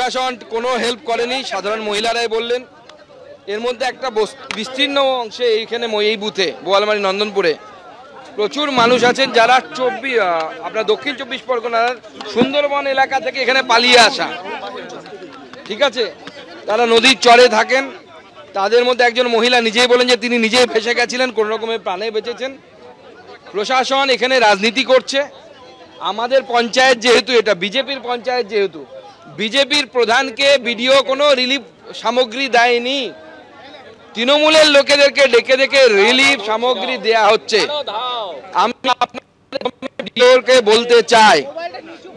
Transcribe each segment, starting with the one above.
প্রশাসন কোনো হেল্প করেনি, সাধারণ মহিলারাই বললেন। এর মধ্যে একটা বিস্তীর্ণ অংশে এইখানে এই বুথে বোয়ালমারী নন্দনপুরে প্রচুর মানুষ আছেন যারা আপনার দক্ষিণ 24 পরগনার সুন্দরবন এলাকা থেকে এখানে পালিয়ে আসা, ঠিক আছে, তারা নদীর চরে থাকেন। তাদের মধ্যে একজন মহিলা নিজেই বলেন যে তিনি নিজেই ফেসে গেছিলেন, কোনো রকমের প্রাণে বেঁচেছেন। প্রশাসন এখানে রাজনীতি করছে। আমাদের পঞ্চায়েত যেহেতু এটা বিজেপির পঞ্চায়েত, যেহেতু বিজেপির প্রধানকে বিডিও কোনো রিলিফ সামগ্রী দেয়নি, তৃণমূলের লোকেদেরকে ডেকে ডেকে রিলিফ সামগ্রী দেয়া হচ্ছে। আমি আপনাদেরকে বলতে চাই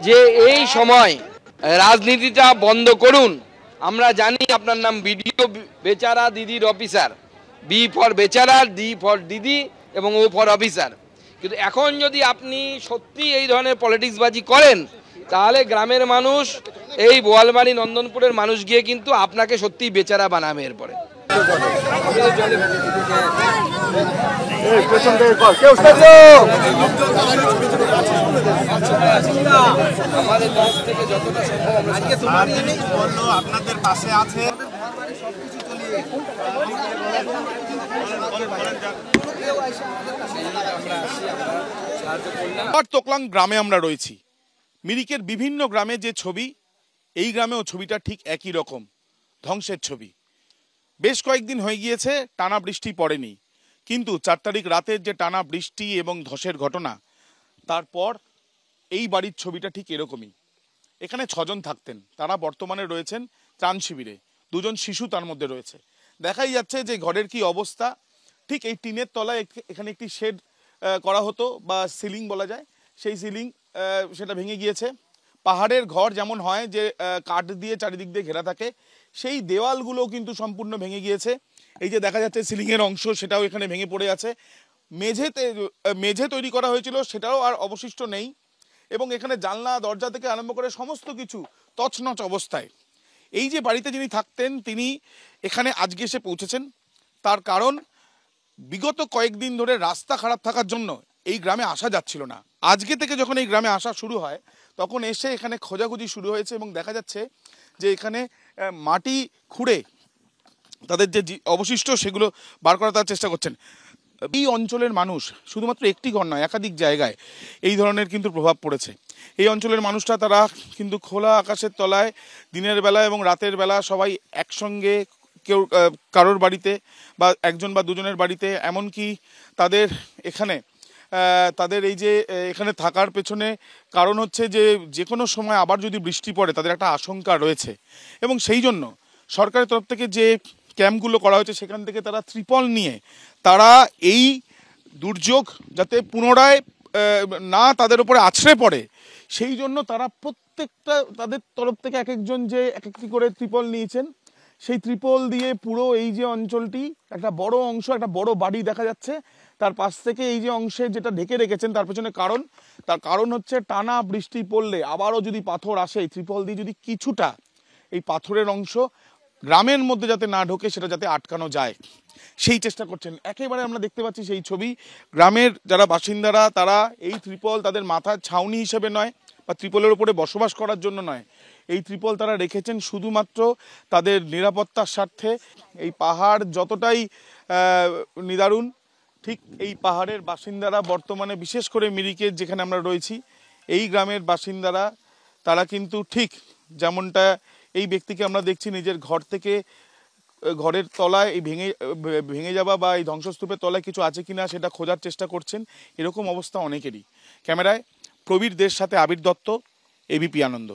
যে এই সময় রাজনীতিটা বন্ধ করুন। আমরা জানি আপনার নাম বিডিও বেচারা দিদির অফিসার, বি ফর বেচারা, ডি ফর দিদি এবং ও ফর অফিসার। কিন্তু এখন যদি আপনি সত্যি এই ধরনের পলিটিক্সবাজি করেন তাহলে গ্রামের মানুষ, এই বোয়ালমারী নন্দনপুরের মানুষ গিয়ে কিন্তু আপনাকে সত্যি বেচারা বানাবে। এরপরে আপনাদের পাশে আছে। তোকলাং গ্রামে আমরা রয়েছি। মিরিকের বিভিন্ন গ্রামে যে ছবি, এই গ্রামেও ছবিটা ঠিক একই রকম, ধ্বংসের ছবি। বেশ কয়েকদিন হয়ে গিয়েছে টানা বৃষ্টি পড়েনি, কিন্তু 4 তারিখ রাতের যে টানা বৃষ্টি এবং ধসের ঘটনা, তারপর এই বাড়ির ছবিটা ঠিক এরকমই। এখানে 6 জন থাকতেন, তারা বর্তমানে রয়েছেন ত্রাণ শিবিরে, 2 জন শিশু তার মধ্যে রয়েছে। দেখাই যাচ্ছে যে ঘরের কি অবস্থা। ঠিক এই টিনের তলায় এখানে একটি শেড করা হতো বা সিলিং বলা যায়, সেই সিলিং সেটা ভেঙে গিয়েছে। পাহাড়ের ঘর যেমন হয় যে কাঠ দিয়ে চারিদিক দিয়ে ঘেরা থাকে, সেই দেওয়ালগুলো কিন্তু সম্পূর্ণ ভেঙে গিয়েছে। এই যে দেখা যাচ্ছে সিলিংয়ের অংশ, সেটাও এখানে ভেঙে পড়ে আছে। মেঝে তৈরি করা হয়েছিল, সেটাও আর অবশিষ্ট নেই। এবং এখানে জানলা দরজা থেকে আরম্ভ করে সমস্ত কিছু তছনছ অবস্থায়। এই যে বাড়িতে যিনি থাকতেন, তিনি এখানে আজকে এসে পৌঁছেছেন। তার কারণ বিগত কয়েকদিন ধরে রাস্তা খারাপ থাকার জন্য এই গ্রামে আসা যাচ্ছিল না। আজকে থেকে যখন এই গ্রামে আসা শুরু হয়, তখন এসে এখানে খোঁজাখুঁজি শুরু হয়েছে এবং দেখা যাচ্ছে যে এখানে মাটি খুঁড়ে তাদের যে অবশিষ্ট সেগুলো বার করার তার চেষ্টা করছেন। এই অঞ্চলের মানুষ শুধুমাত্র একটি ঘর নয়, একাধিক জায়গায় এই ধরনের কিন্তু প্রভাব পড়েছে। এই অঞ্চলের মানুষরা তারা কিন্তু খোলা আকাশের তলায় দিনের বেলা এবং রাতের বেলা সবাই একসঙ্গে, কেউ কারোর বাড়িতে বা 1 জন বা 2 জনের বাড়িতে, এমনকি তাদের এখানে তাদের এই যে এখানে থাকার পেছনে কারণ হচ্ছে যে কোনো সময় আবার যদি বৃষ্টি পড়ে তাদের একটা আশঙ্কা রয়েছে। এবং সেই জন্য সরকারের তরফ থেকে যে ক্যাম্পগুলো করা হয়েছে, সেখান থেকে তারা ত্রিপল নিয়ে তারা এই দুর্যোগ যাতে পুনরায় না তাদের উপরে আছড়ে পড়ে, সেই জন্য তারা প্রত্যেকটা তাদের তরফ থেকে একজন যে একটি করে ত্রিপল নিয়েছেন, সেই ত্রিপল দিয়ে পুরো এই যে অঞ্চলটি একটা বড় অংশ, একটা বড় বাড়ি দেখা যাচ্ছে, তার পাশ থেকে এই যে অংশে যেটা ঢেকে রেখেছেন, তার পেছনে তার কারণ হচ্ছে টানা বৃষ্টি পড়লে আবারও যদি পাথর আসে, ত্রিপল দিয়ে যদি কিছুটা এই পাথরের অংশ গ্রামের মধ্যে যাতে না ঢোকে, সেটা যাতে আটকানো যায়, সেই চেষ্টা করছেন। একেবারে আমরা দেখতে পাচ্ছি সেই ছবি। গ্রামের যারা বাসিন্দারা, তারা এই ত্রিপল তাদের মাথার ছাউনি হিসেবে নয় বা ত্রিপলের উপরে বসবাস করার জন্য নয়, এই ত্রিপল তারা রেখেছেন শুধুমাত্র তাদের নিরাপত্তার স্বার্থে। এই পাহাড় যতটাই নিদারুণ, ঠিক এই পাহাড়ের বাসিন্দারা বর্তমানে, বিশেষ করে মিরিকের যেখানে আমরা রয়েছি, এই গ্রামের বাসিন্দারা তারা কিন্তু ঠিক যেমনটা এই ব্যক্তিকে আমরা দেখছি নিজের ঘর থেকে, ঘরের তলায় এই ভেঙে যাওয়া বা এই ধ্বংসস্তূপের তলায় কিছু আছে কিনা সেটা খোঁজার চেষ্টা করছেন। এরকম অবস্থা অনেকেরই। ক্যামেরায় প্রবীর দের সাথে আবির দত্ত, এবিপি আনন্দ।